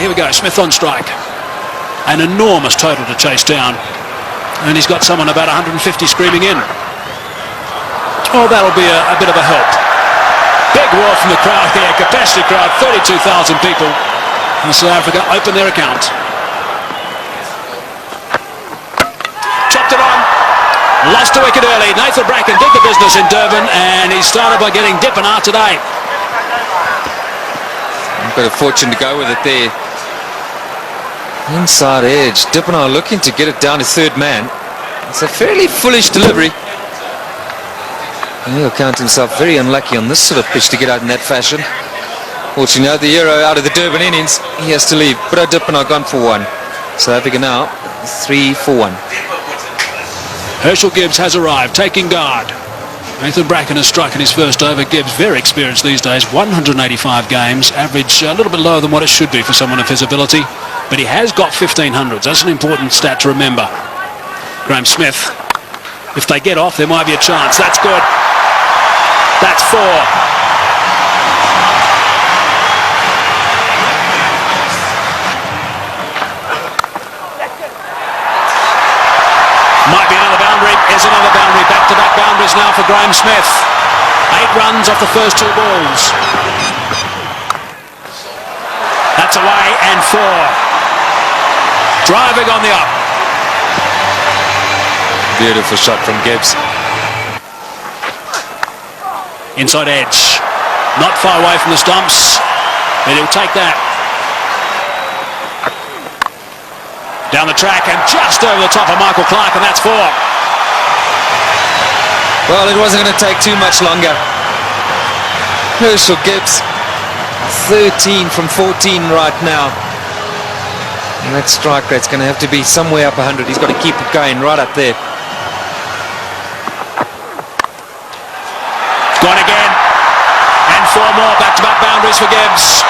Here we go, Smith on strike. An enormous total to chase down. And he's got someone about 150 screaming in. Oh, that'll be a bit of a help. Big roar from the crowd here, capacity crowd, 32,000 people. And South Africa open their account. Chopped it on. Lost a wicket early. Nathan Bracken did the business in Durban, and he started by getting Dippenaar today. A bit of fortune to go with it there. Inside edge. Dippenaar looking to get it down to third man. It's a fairly foolish delivery. And he'll count himself very unlucky on this sort of pitch to get out in that fashion. Fortunately, the hero out of the Durban innings, he has to leave. But Dippenaar gone for one. South Africa now 3 for 1. Herschel Gibbs has arrived, taking guard. Nathan Bracken has struck in his first over. Gibbs, very experienced these days, 185 games, average a little bit lower than what it should be for someone of his ability, but he has got 1500s. That's an important stat to remember. Graham Smith, if they get off, there might be a chance. That's good. That's 4. Might be another boundary. Is another boundary. Back-to-back boundaries now for Graham Smith. 8 runs off the first 2 balls. That's away and 4. Driving on the up. Beautiful shot from Gibbs. Inside edge. Not far away from the stumps. But he'll take that. Down the track and just over the top of Michael Clark, and that's 4. Well, it wasn't going to take too much longer. Herschel Gibbs, 13 from 14 right now. And that strike rate's going to have to be somewhere up 100. He's got to keep it going right up there. Gone again. And 4 more back-to-back boundaries for Gibbs.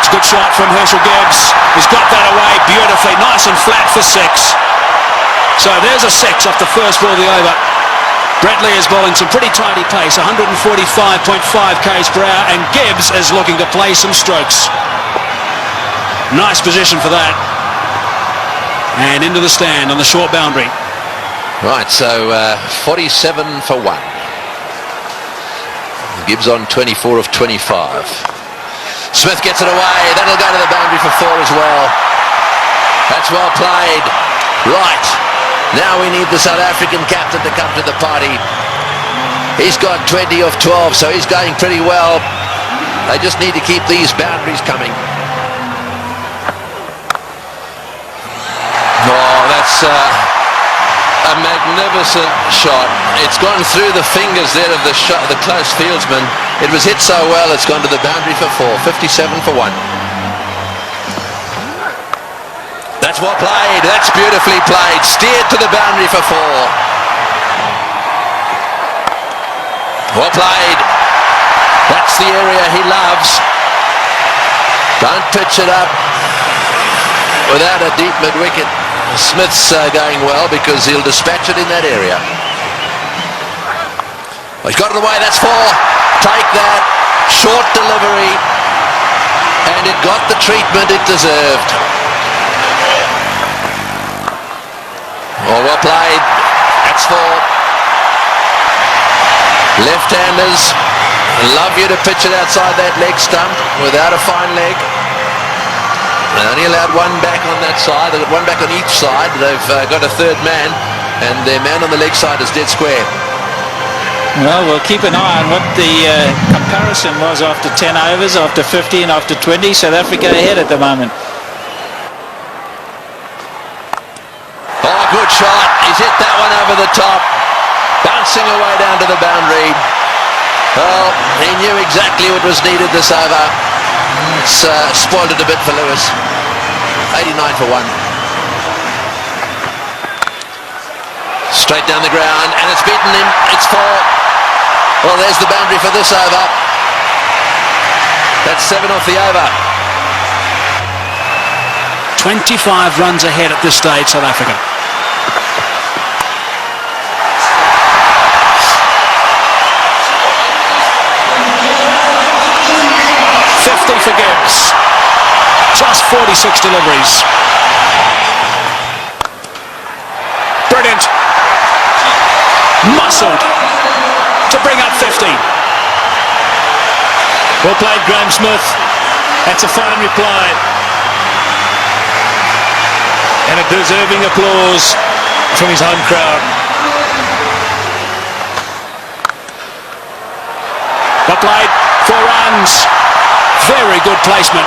Good shot from Herschel Gibbs. He's got that away beautifully, nice and flat for 6. So there's a 6 off the first ball of the over. Brett Lee is bowling some pretty tidy pace, 145.5 k's per hour, and Gibbs is looking to play some strokes. Nice position for that. And into the stand on the short boundary. Right, so 47 for 1. Gibbs on 24 of 25. Smith gets it away. That'll go to the boundary for 4 as well. That's well played. Right. Now we need the South African captain to come to the party. He's got 20 of 12, so he's going pretty well. They just need to keep these boundaries coming. Oh, that's a magnificent shot. It's gone through the fingers there of the close fieldsman. It was hit so well, it's gone to the boundary for 4. 57 for 1. That's well played. That's beautifully played. Steered to the boundary for 4. Well played. That's the area he loves. Don't pitch it up without a deep mid-wicket. Smith's going well because he'll dispatch it in that area. Well, he's got it away. That's 4. Take that. Short delivery. And it got the treatment it deserved. Oh, well played. That's 4. Left-handers love you to pitch it outside that leg stump without a fine leg. They only allowed 1 back on that side. They've got 1 back on each side. They've got a third man, and their man on the leg side is dead square. Well, we'll keep an eye on what the comparison was after 10 overs, after 15, after 20. South Africa ahead at the moment. Oh, good shot. He's hit that one over the top. Bouncing away down to the boundary. Well, he knew exactly what was needed this over. It's spoiled it a bit for Lewis. 89 for 1. Straight down the ground, and it's beaten him. It's 4. Well, there's the boundary for this over. That's 7 off the over. 25 runs ahead at this stage, South Africa. for Gibbs. Just 46 deliveries. Brilliant. Muscled to bring up 50. Well played, Graham Smith. That's a fine reply. And a deserving applause from his home crowd. Well played, 4 runs. Very good placement.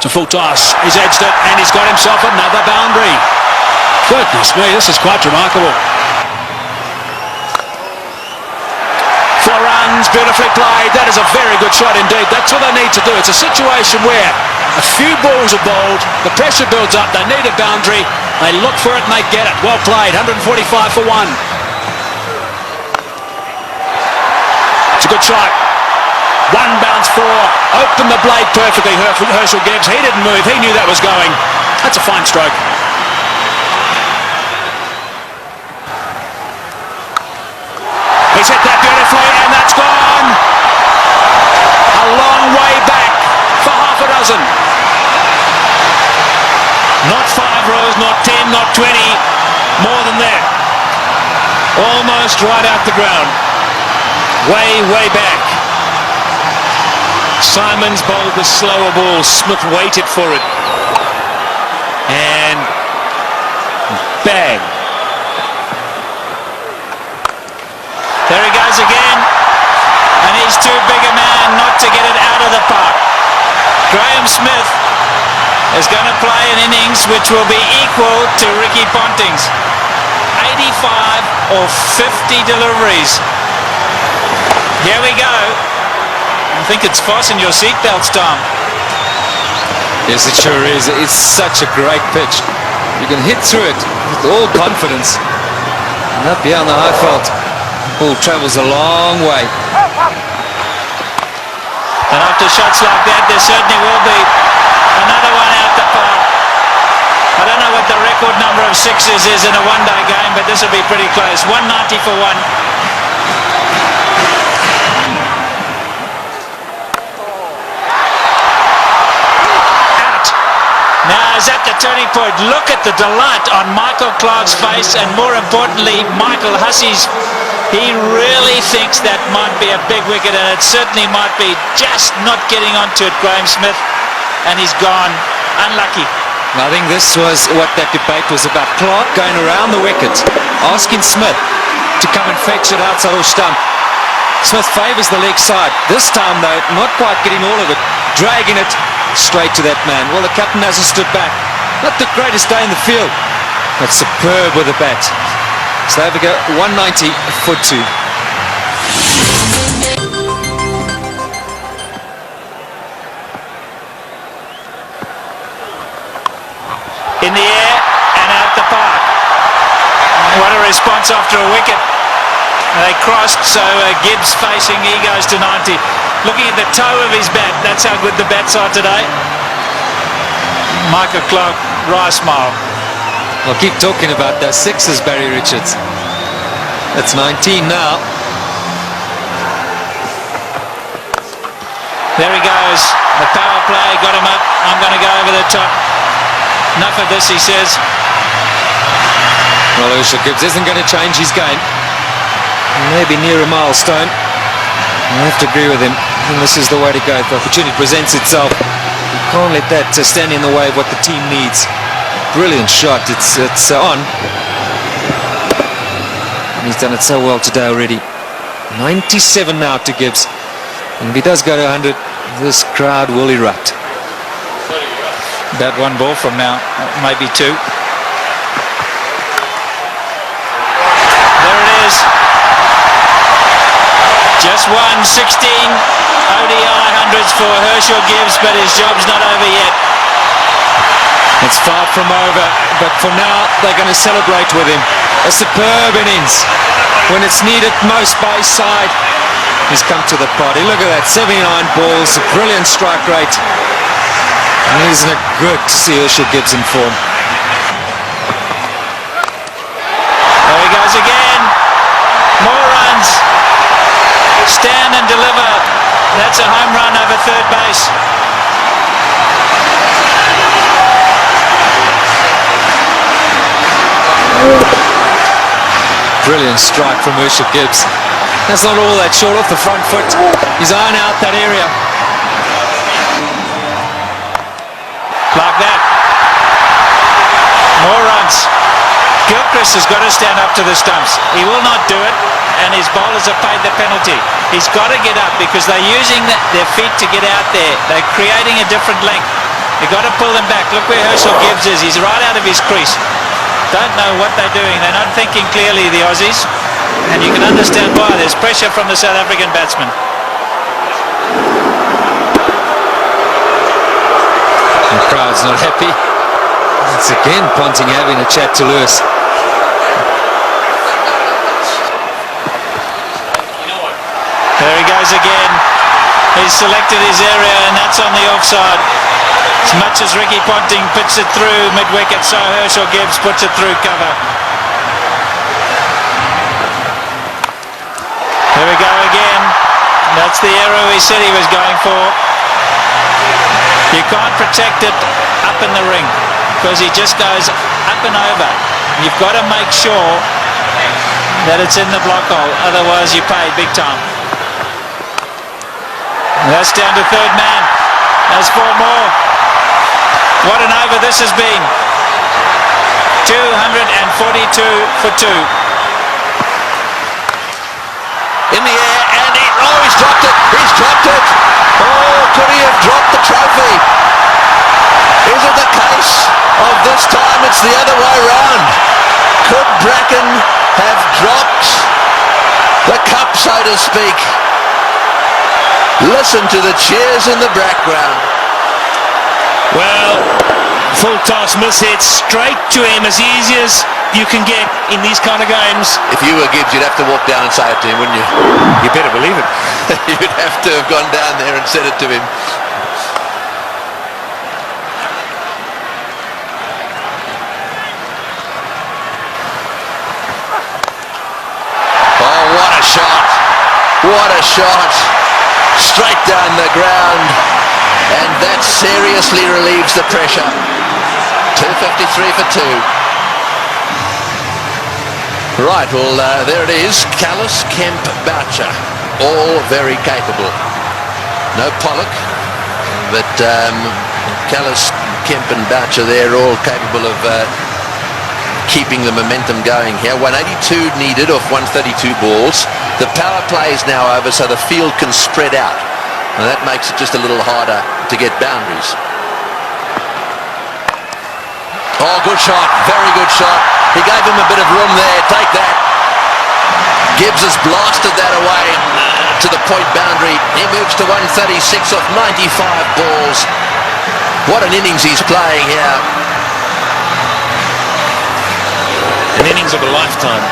To full toss, he's edged it and he's got himself another boundary. Goodness me, this is quite remarkable. 4 runs, beautifully played. That is a very good shot indeed. That's what they need to do. It's a situation where a few balls are bowled, the pressure builds up, they need a boundary, they look for it and they get it. Well played, 145 for 1. It's a good shot. 1 bounce 4, opened the blade perfectly, Herschel Gibbs. He didn't move, he knew that was going. That's a fine stroke. He's hit that beautifully and that's gone. A long way back for half a dozen. Not 5 rows, not 10, not 20, more than that. Almost right out the ground. Way, way back. Simons bowled the slower ball. Smith waited for it. And bang. There he goes again. And he's too big a man not to get it out of the park. Graham Smith is going to play an innings which will be equal to Ricky Ponting's. 85 or 50 deliveries. Here we go. I think it's fasten your seatbelts, Tom. Yes, it sure is. It's such a great pitch. You can hit through it with all confidence. And up here on the high felt, ball travels a long way. And after shots like that, there certainly will be another one out the park. I don't know what the record number of sixes is in a one-day game, but this will be pretty close. 190 for 1. Now is at the turning point. Look at the delight on Michael Clarke's face, and more importantly, Michael Hussey's. He really thinks that might be a big wicket, and it certainly might be. Just not getting onto it, Graham Smith, and he's gone. Unlucky. I think this was what that debate was about. Clarke going around the wicket, asking Smith to come and fetch it outside the stump. Smith favours the leg side. This time, though, not quite getting all of it, dragging it straight to that man. Well, the captain hasn't stood back. Not the greatest day in the field, but superb with the bat. So there we go, 190 for 2. In the air and out the park. What a response after a wicket. They crossed, so Gibbs facing, he goes to 90. Looking at the toe of his bat, that's how good the bats are today. Michael Clarke, wry smile. I'll keep talking about those sixes, Barry Richards. That's 19 now. There he goes. The power play got him up. I'm going to go over the top. Enough of this, he says. Well, Herschel Gibbs isn't going to change his game. Maybe near a milestone. I have to agree with him. I think this is the way to go. If the opportunity presents itself, you can't let that stand in the way of what the team needs. Brilliant shot. It's on. And he's done it so well today already. 97 now to Gibbs. And if he does go to 100, this crowd will erupt. About 1 ball from now, maybe 2. There it is. Just 16 ODI hundreds for Herschel Gibbs, but his job's not over yet. It's far from over, but for now they're going to celebrate with him. A superb innings. When it's needed most by his side, he's come to the party. Look at that, 79 balls, a brilliant strike rate. And isn't it good to see Herschel Gibbs in form? There he goes again. More runs. Stand third base. Brilliant strike from Herschel Gibbs. That's not all that short off the front foot. He's eyeing out that area. Like that. More runs. Gilchrist has got to stand up to the stumps. He will not do it, and his bowlers have paid the penalty. He's got to get up because they're using their feet to get out there. They're creating a different length. You've got to pull them back. Look where Herschel Gibbs is. He's right out of his crease. Don't know what they're doing. They're not thinking clearly, the Aussies. And you can understand why. There's pressure from the South African batsman. The crowd's not happy. It's again Ponting having a chat to Lewis. There he goes again. He's selected his area, and that's on the offside. As much as Ricky Ponting puts it through mid-wicket, so Herschel Gibbs puts it through cover. Here we go again. That's the arrow he said he was going for. You can't protect it up in the ring because he just goes up and over. You've got to make sure that it's in the block hole, otherwise you pay big time. And that's down to third man. There's 4 more. What an over this has been. 242 for 2. In the air, and he's dropped it. He's dropped it. Oh, could he have dropped the trophy? Is it the case of this time it's the other way round? Could Bracken have dropped the cup, so to speak? Listen to the cheers in the background. Well, full toss miss hit straight to him, as easy as you can get in these kind of games. If you were Gibbs, you'd have to walk down and say it to him, wouldn't you? You better believe it. You'd have to have gone down there and said it to him. Oh, what a shot. What a shot. Straight down the ground. And that seriously relieves the pressure. 253 for 2. Right, well, there it is. Kallis, Kemp, Boucher, all very capable. No Pollock, but Kallis, Kemp and Boucher, they're all capable of keeping the momentum going here. 182 needed off 132 balls. The power play is now over, so the field can spread out. And that makes it just a little harder to get boundaries. Oh, good shot. Very good shot. He gave him a bit of room there. Take that. Gibbs has blasted that away to the point boundary. He moves to 136 off 95 balls. What an innings he's playing here. An innings of a lifetime.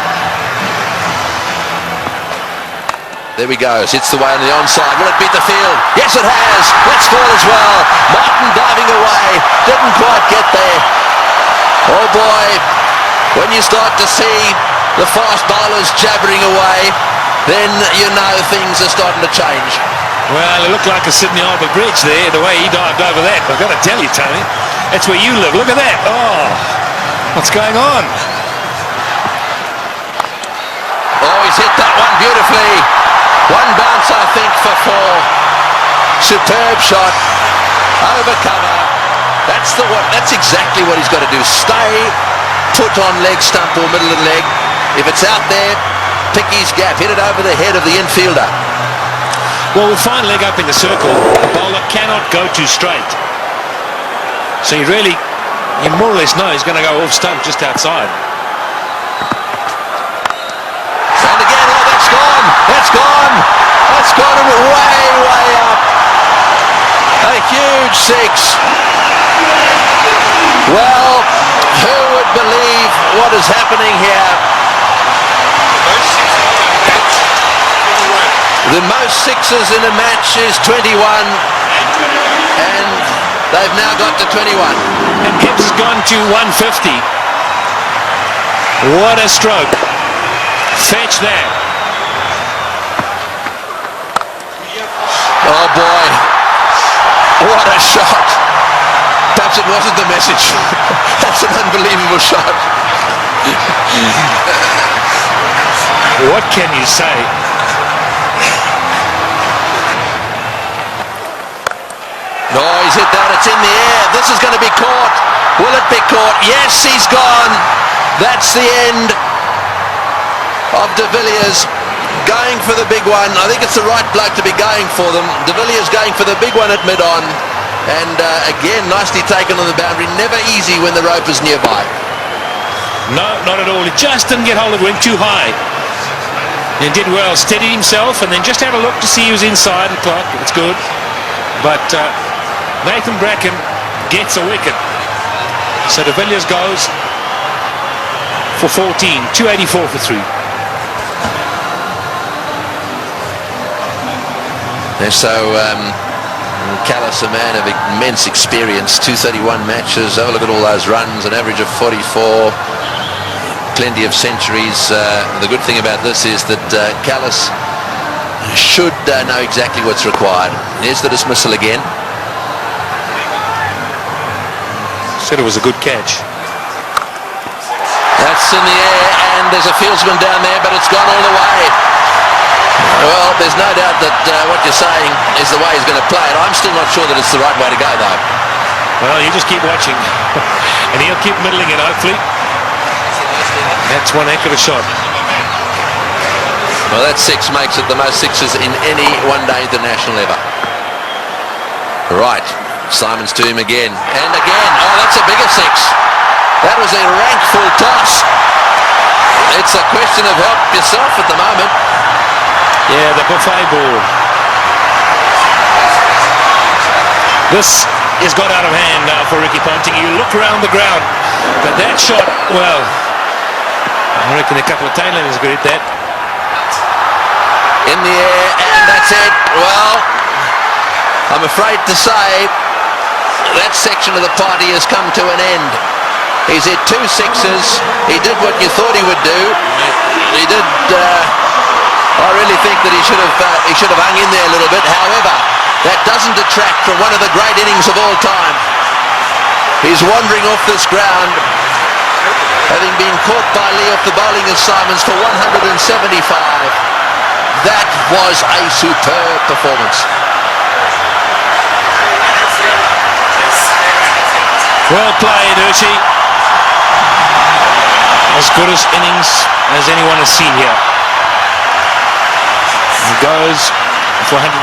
There we go. Hits the way on the onside. Will it beat the field? Yes, it has. Let's score as well. Martin diving away. Didn't quite get there. Oh boy. When you start to see the fast bowlers jabbering away, then you know things are starting to change. Well, it looked like a Sydney Harbour Bridge there, the way he dived over that. I've got to tell you, Tony, that's where you live. Look at that. Oh, what's going on? Oh, he's hit that one beautifully. One bounce, I think, for 4. Superb shot. Over cover. That's exactly what he's got to do. Stay put on leg stump or middle of the leg. If it's out there, pick his gap. Hit it over the head of the infielder. Well, with fine leg up in the circle, the bowler cannot go too straight. So you more or less know he's going to go off stump just outside. And again, oh, that's gone. That's gone. That's gone and way, way up. A huge 6. Well, who would believe what is happening here? The most 6s in a match is 21, and they've now got to 21. And Gibbs has gone to 150. What a stroke. Fetch that. Oh boy, What a shot. Perhaps it wasn't the message. That's an unbelievable shot. What can you say? No, he's hit that. It's in the air. This is going to be caught. Will it be caught? Yes, he's gone. That's the end of De Villiers going for the big one. I think it's the right bloke to be going for them. De Villiers going for the big one at mid-on. And again, nicely taken on the boundary. Never easy when the rope is nearby. No, not at all. He just didn't get hold of it. Went too high. And did well. Steadied himself and then just had a look to see he was inside the clock. It's good. But Nathan Bracken gets a wicket. So De Villiers goes for 14. 284 for 3. So Callis, a man of immense experience, 231 matches. Have a look at all those runs, an average of 44, plenty of centuries. The good thing about this is that Callis should know exactly what's required. Here's the dismissal again. Said it was a good catch. That's in the air, and there's a fieldsman down there, but it's gone all the way. Well, there's no doubt that what you're saying is the way he's going to play it. I'm still not sure that it's the right way to go, though. Well, you just keep watching. And he'll keep middling it, hopefully. That's one heck of a shot. Well, that six makes it the most sixes in any one-day international ever. Right, Simons to him again. And again. Oh, that's a bigger six. That was a rank full toss. It's a question of help yourself at the moment. Yeah, the buffet ball. This has got out of hand now for Ricky Ponting. You look around the ground, but that shot, well, I reckon a couple of tailenders could hit that. In the air, and that's it. Well, I'm afraid to say that section of the party has come to an end. He's hit 2 sixes. He did what you thought he would do. He did. I really think that he should have hung in there a little bit. However, that doesn't detract from one of the great innings of all time. He's wandering off this ground, having been caught by Lee off the bowling of Simons for 175. That was a superb performance. Well played, Hershey. As good as innings as anyone has seen here. He goes for 175.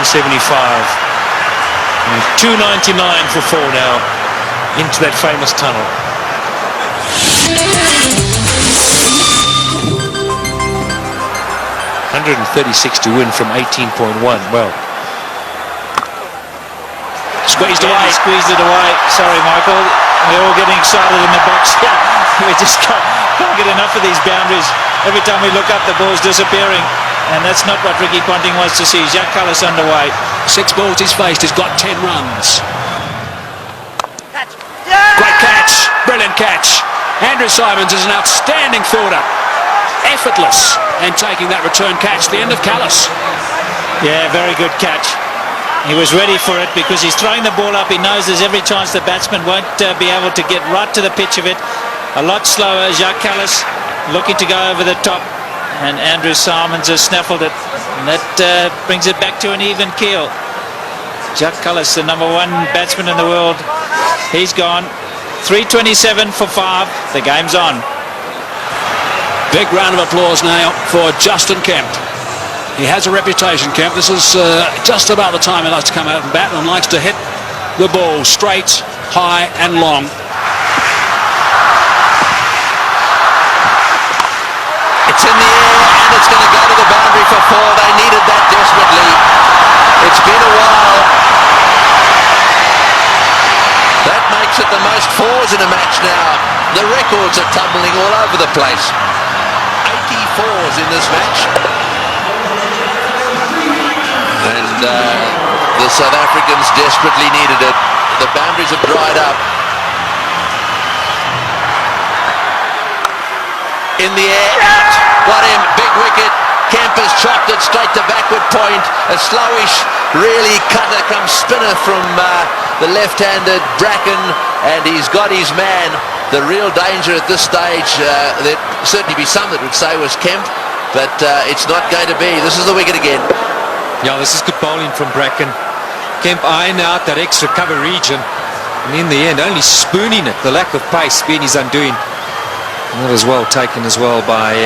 And 299 for 4 now into that famous tunnel. $136 to win from 18.1. Well, Squeezed away. He squeezed it away. Sorry, Michael. We're all getting excited in the box here. We just can't get enough of these boundaries. Every time we look up, the ball's disappearing. And that's not what Ricky Ponting wants to see. Jacques Kallis underway. 6 balls he's faced. He's got 10 runs. Great catch. Brilliant catch. Andrew Simons is an outstanding fielder. Effortless. And taking that return catch. The end of Kallis. Yeah, very good catch. He was ready for it because he's throwing the ball up. He knows there's every chance the batsman won't be able to get right to the pitch of it. A lot slower. Jacques Kallis looking to go over the top. And Andrew Simons has snaffled it. And that brings it back to an even keel. Jacques Kallis, the #1 batsman in the world. He's gone. 327 for 5. The game's on. Big round of applause now for Justin Kemp. He has a reputation, Kemp. This is just about the time he likes to come out and bat and likes to hit the ball straight, high and long. It's in the air and it's going to go to the boundary for 4. They needed that desperately. It's been a while. That makes it the most 4s in a match now. The records are tumbling all over the place. 84s in this match. And the South Africans desperately needed it. The boundaries have dried up. In the air, out. Got him, big wicket. Kemp has chopped it straight to backward point. point. A slowish, really cutter come spinner from the left-handed Bracken, and he's got his man. The real danger at this stage, there'd certainly be some that would say was Kemp, but it's not going to be. This is the wicket again. Yeah, this is good bowling from Bracken. Kemp eyeing out that extra cover region, and in the end only spooning it. The lack of pace being his undoing. And that was well taken as well by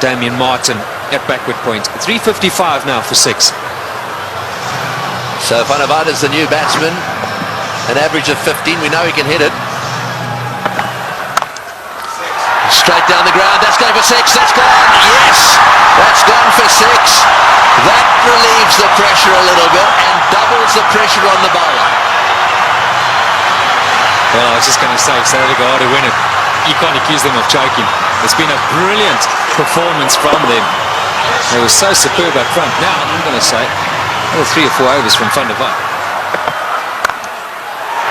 Damien Martin at backward point. 3:55 now for 6. So Van der Vaart is the new batsman, an average of 15. We know he can hit it. Straight down the ground, that's going for 6, that's gone, yes, that's gone for 6. That relieves the pressure a little bit and doubles the pressure on the bowler. Well, I was just going to say, if South Africa are to win it, you can't accuse them of choking. It's been a brilliant performance from them. They were so superb up front. Now, I'm going to say, 3 or 4 overs from Van der Vaart.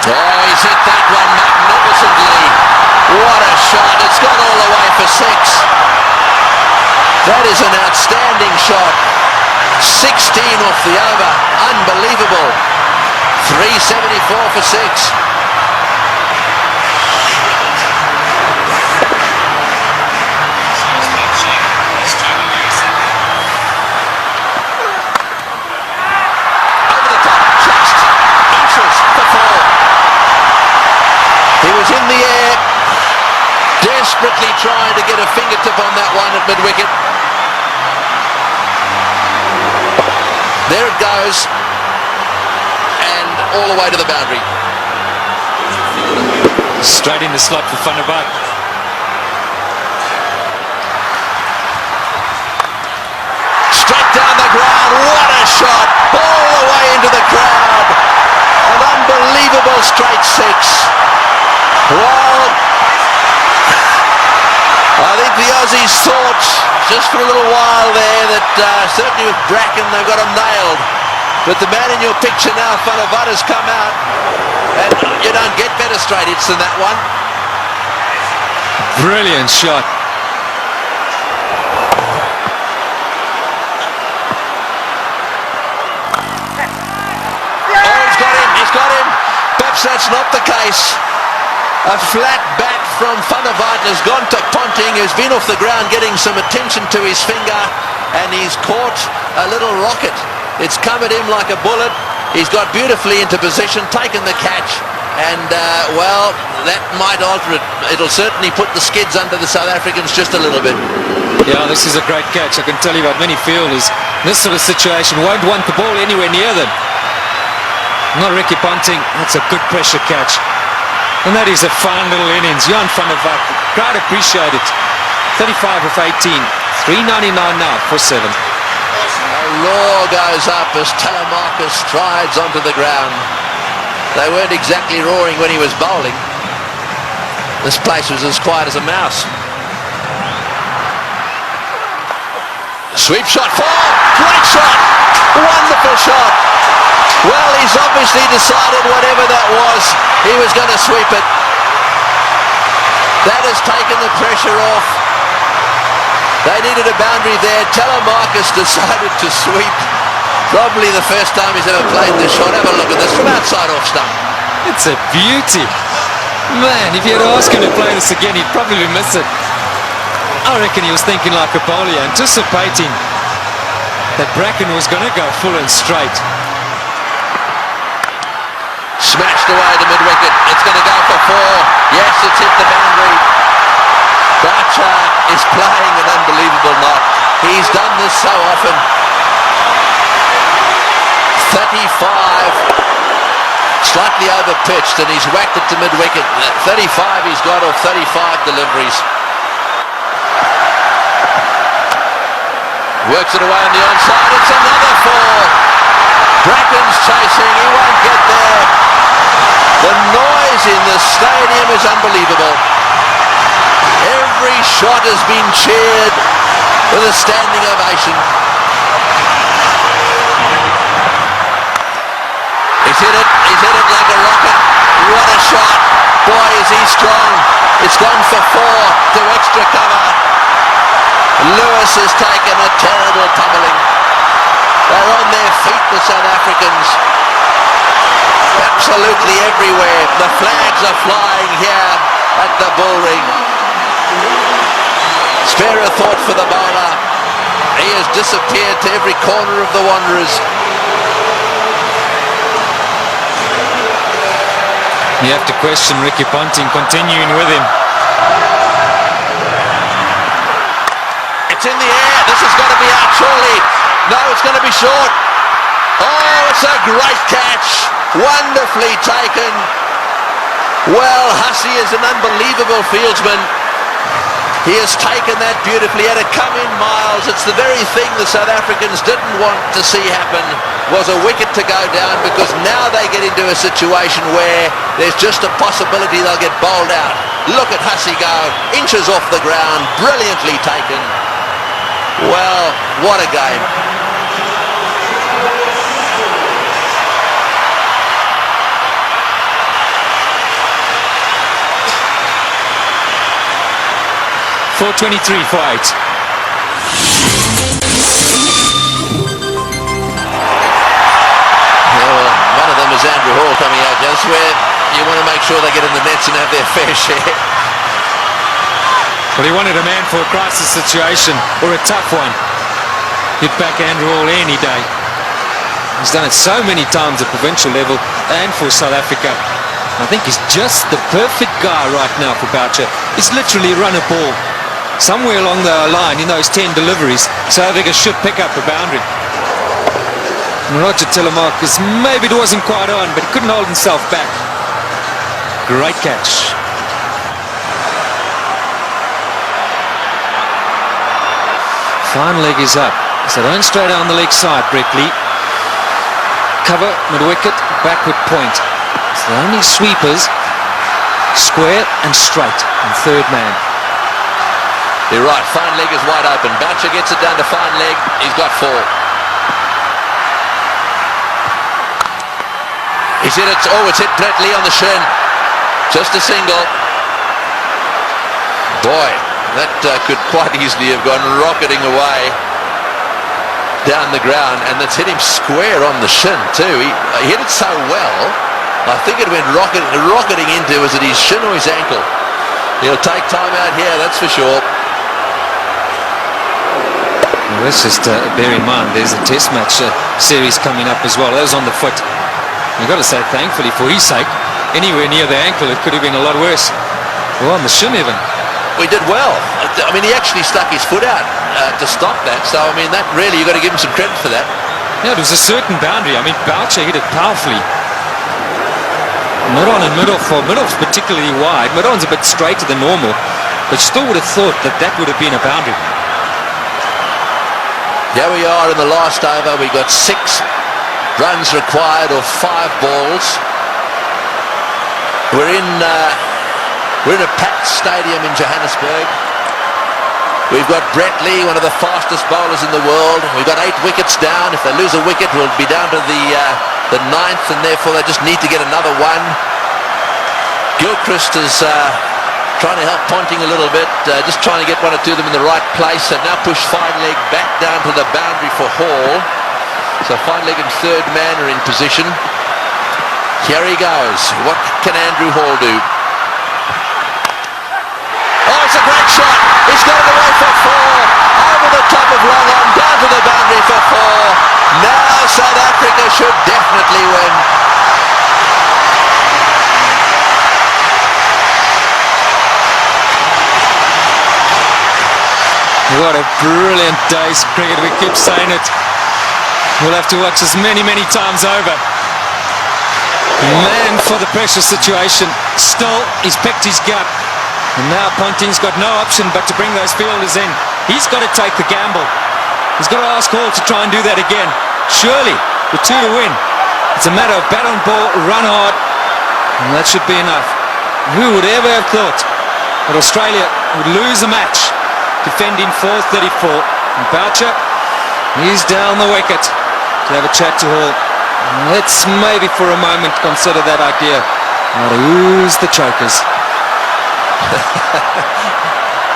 Oh, he's hit that one magnificently. What a shot. It's gone all the way for 6. That is an outstanding shot. 16 off the over. Unbelievable. 374 for 6. He was in the air, desperately trying to get a fingertip on that one at mid-wicket. There it goes, and all the way to the boundary. Straight in the slot for Van der Vaart. Straight down the ground, what a shot, all the way into the crowd. An unbelievable straight 6. Well, I think the Aussies thought just for a little while there that certainly with Bracken they've got him nailed. But the man in your picture now, Van der Vaart, has come out, and you don't get better straight hits than that one. Brilliant shot. Oh, he's got him. Perhaps that's not the case. A flat bat from Van der Vaart has gone to Ponting, who's been off the ground getting some attention to his finger, and he's caught a little rocket. It's come at him like a bullet. He's got beautifully into position, taken the catch, and well, that might alter it. It'll certainly put the skids under the South Africans just a little bit. Yeah, this is a great catch. I can tell you about many fielders. This sort of situation won't want the ball anywhere near them. Not Ricky Ponting. That's a good pressure catch. And that is a fine little innings. Jan van der Vaart, crowd appreciate it. 35 of 18. 399 now for 7. A roar goes up as Telemarcus strides onto the ground. They weren't exactly roaring when he was bowling. This place was as quiet as a mouse. Sweep shot, 4, great shot, wonderful shot. Well, he's obviously decided whatever that was, he was going to sweep it. That has taken the pressure off. They needed a boundary there. Telemarcus decided to sweep. Probably the first time he's ever played this shot. Have a look at this from outside off stump. It's a beauty. Man, if you had asked him to play this again, he'd probably miss it. I reckon he was thinking like a bowler, anticipating that Bracken was going to go full and straight. Smashed away to mid-wicket. It's going to go for 4. Yes, it's hit the boundary. Boucher is playing an unbelievable knock. He's done this so often. 35. Slightly over-pitched, and he's whacked it to mid-wicket. 35 he's got off 35 deliveries. Works it away on the onside. It's another 4. Bracken's chasing. He won't get there. The noise in the stadium is unbelievable. Every shot has been cheered with a standing ovation. He's hit it like a rocket. What a shot. Boy, is he strong. It's gone for 4 to extra cover. Lewis has taken a terrible pummeling. They're on their feet, the South Africans. Absolutely everywhere. The flags are flying here at the bullring. Spare a thought for the bowler. He has disappeared to every corner of the Wanderers. You have to question Ricky Ponting continuing with him. It's in the air. This has got to be out surely. No, it's going to be short. Oh, it's a great catch. Wonderfully taken. Well, Hussey is an unbelievable fieldsman. He has taken that beautifully. Had it come in miles, it's the very thing the South Africans didn't want to see happen, was a wicket to go down, because now they get into a situation where there's just a possibility they'll get bowled out. Look at Hussey go, inches off the ground, brilliantly taken. Well, what a game. .423 for 8. One of them is Andrew Hall coming out. That's where you want to make sure they get in the nets and have their fair share. Well, he wanted a man for a crisis situation, or a tough one. He'd back Andrew Hall any day. He's done it so many times at provincial level and for South Africa. I think he's just the perfect guy right now for Boucher. He's literally run a ball. Somewhere along the line in those 10 deliveries, South Africa should pick up a boundary. And Roger Telemarcus, maybe it wasn't quite on, but he couldn't hold himself back. Great catch. Fine leg is up. So don't straight down the leg side, Brett Lee. Cover, mid-wicket, backward point. So the only sweepers, square and straight, and third man. You're right, fine leg is wide open. Boucher gets it down to fine leg. He's got 4. He's hit it. Oh, it's hit Brett Lee on the shin. Just a single. Boy, that could quite easily have gone rocketing away down the ground, and that's hit him square on the shin too. He hit it so well, I think it went rocketing into, was it his shin or his ankle? He'll take time out here, that's for sure. Well, let's just bear in mind there's a test match series coming up as well. That was on the foot. You've got to say thankfully for his sake, anywhere near the ankle it could have been a lot worse. Well, on the shin even. We did well. I mean, he actually stuck his foot out to stop that. So, I mean, that really, you've got to give him some credit for that. Yeah, it was a certain boundary. I mean, Boucher hit it powerfully. Mid-on and mid-off, or mid-off's particularly wide. Mid-on's a bit straighter than normal, but still would have thought that that would have been a boundary. Here we are in the last over. We got 6 runs required of 5 balls. We're in a packed stadium in Johannesburg. We've got Brett Lee, one of the fastest bowlers in the world. We've got 8 wickets down. If they lose a wicket, we'll be down to the 9th, and therefore they just need to get another one. Gilchrist is trying to help Ponting a little bit, just trying to get 1 or 2 of them in the right place. And now push fine leg back down to the boundary for Hall. So fine leg and third man are in position. Here he goes. What can Andrew Hall do? Oh, it's a great shot. He's got it away for 4. Over the top of long on, down to the boundary for 4. Now South Africa should definitely win. What a brilliant day's cricket. We keep saying it. We'll have to watch this many, many times over. Man for the pressure situation. Still, he's picked his gap. And now Ponting's got no option but to bring those fielders in. He's got to take the gamble. He's got to ask Hall to try and do that again. Surely, with 2 to win, it's a matter of bat on ball, run hard, and that should be enough. Who would ever have thought that Australia would lose a match defending 434? And Boucher, he's down the wicket to have a chat to Hall. Let's maybe for a moment consider that idea. Now to ooze the chokers.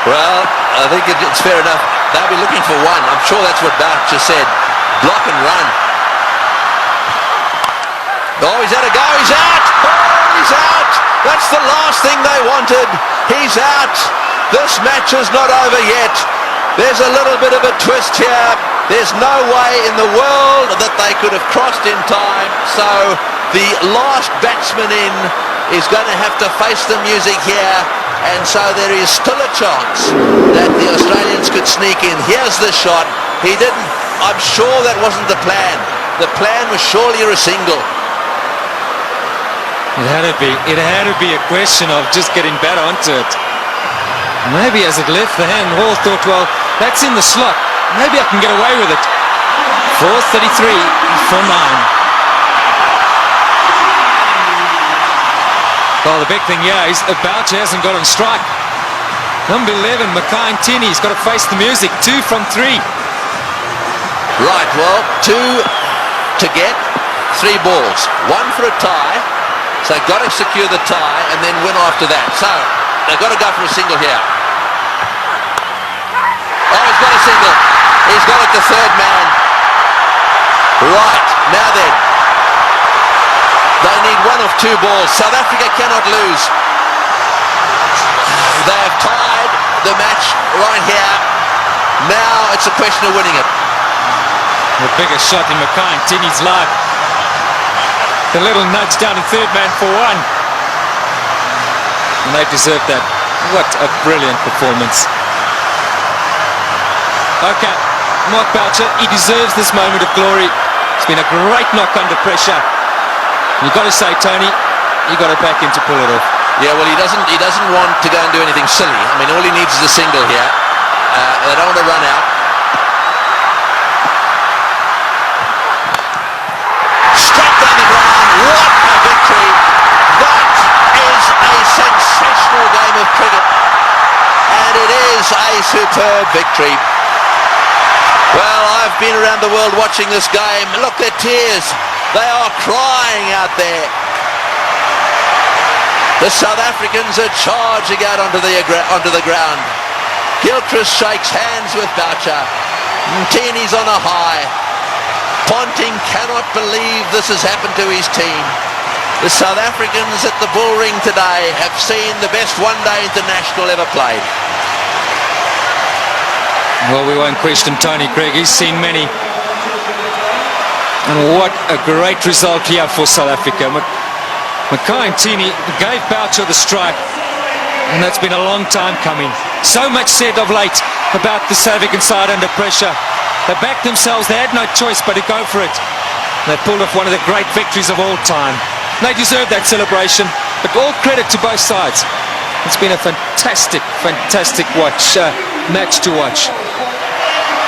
Well, I think it's fair enough. They'll be looking for 1. I'm sure that's what Boucher said. block and run. Oh, he's had a go. He's out. Oh, he's out. That's the last thing they wanted. He's out. This match is not over yet. There's a little bit of a twist here. There's no way in the world that they could have crossed in time. So the last batsman in is going to have to face the music here. And so there is still a chance that the Australians could sneak in. Here's the shot. He didn't. I'm sure that wasn't the plan. The plan was surely a single. It had to be a question of just getting back onto it. Maybe as it left the hand, Hall thought, well, that's in the slot. Maybe I can get away with it. 4:33 for 9. Well, the big thing here is Boucher hasn't got on strike. Number 11, Mackay Ntini's got to face the music. 2 from 3. Right, well, 2 to get, 3 balls. 1 for a tie. So they've got to secure the tie and then win after that. So they've got to go for a single here. Oh, he's got a single. He's got it to third man. Right, now then. They need 1 of 2 balls. South Africa cannot lose. They have tied the match right here. Now it's a question of winning it. The biggest shot in Mackay Ntini's life. The little nudge down to third man for 1. And they deserve that. What a brilliant performance. Okay, Mark Boucher, he deserves this moment of glory. It's been a great knock under pressure. You've got to say, Tony, you've got to back him to pull it off. Yeah, well, he doesn't want to go and do anything silly. I mean, all he needs is a single here. They don't want to run out. Straight down the ground. What a victory. That is a sensational game of cricket. And it is a superb victory. Well, I've been around the world watching this game. Look, their tears. They are crying out there. The South Africans are charging out onto the ground. Gilchrist shakes hands with Boucher. Ntini's on a high. Ponting cannot believe this has happened to his team. The South Africans at the Bull Ring today have seen the best one-day international ever played. Well, we won't question Tony Craig. He's seen many. And what a great result here for South Africa. Mackay Ntini gave Boucher the strike, and that's been a long time coming. So much said of late about the South African side under pressure. They backed themselves. They had no choice but to go for it. They pulled off one of the great victories of all time. They deserve that celebration, but all credit to both sides. It's been a fantastic match to watch.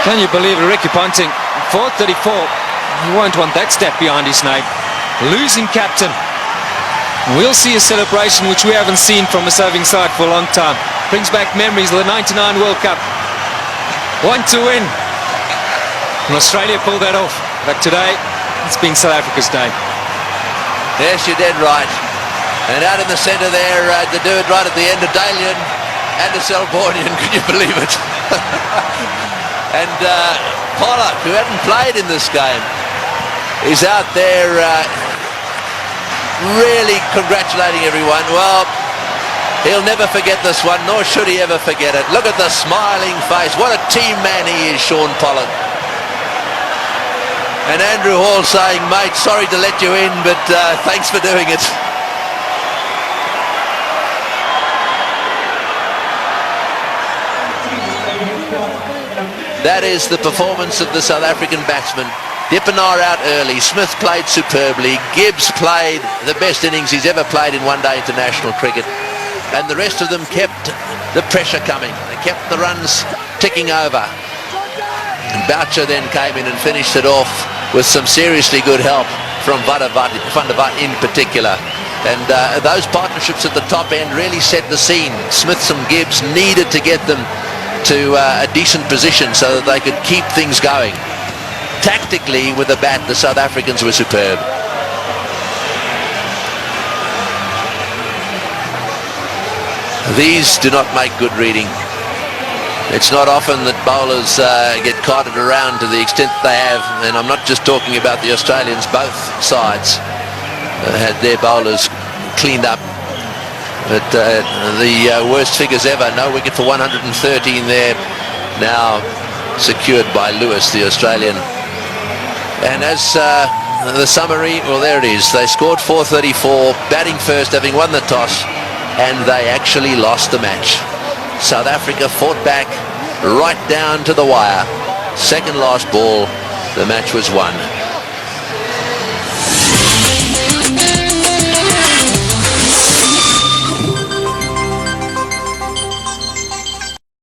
Can you believe it? Ricky Ponting, 434. You won't want that stat behind his name. Losing captain. We'll see a celebration which we haven't seen from a serving side for a long time. Brings back memories of the 99 World Cup. 1 to win. And Australia pulled that off. But today, it's been South Africa's day. Yes, you're dead right. And out in the centre there, the dude right at the end of Dalian and the Selbornian, can you believe it? And Pollock, who hadn't played in this game, is out there really congratulating everyone. Well, he'll never forget this one, nor should he ever forget it. Look at the smiling face. What a team man he is, Shaun Pollock. And Andrew Hall saying, mate, sorry to let you in, but thanks for doing it. That is the performance of the South African batsmen. Dippenaar out early. Smith played superbly. Gibbs played the best innings he's ever played in one-day international cricket. And the rest of them kept the pressure coming. They kept the runs ticking over. And Boucher then came in and finished it off with some seriously good help from Van der Vaart in particular. And those partnerships at the top end really set the scene. Smith and Gibbs needed to get them to a decent position so that they could keep things going. Tactically, with the bat, the South Africans were superb. These do not make good reading. It's not often that bowlers get carted around to the extent they have, and I'm not just talking about the Australians. Both sides had their bowlers cleaned up. But the worst figures ever. No wicket for 113 there. Now secured by Lewis, the Australian. And as the summary, well, there it is. They scored 434, batting first, having won the toss, and they actually lost the match. South Africa fought back right down to the wire. Second last ball, the match was won.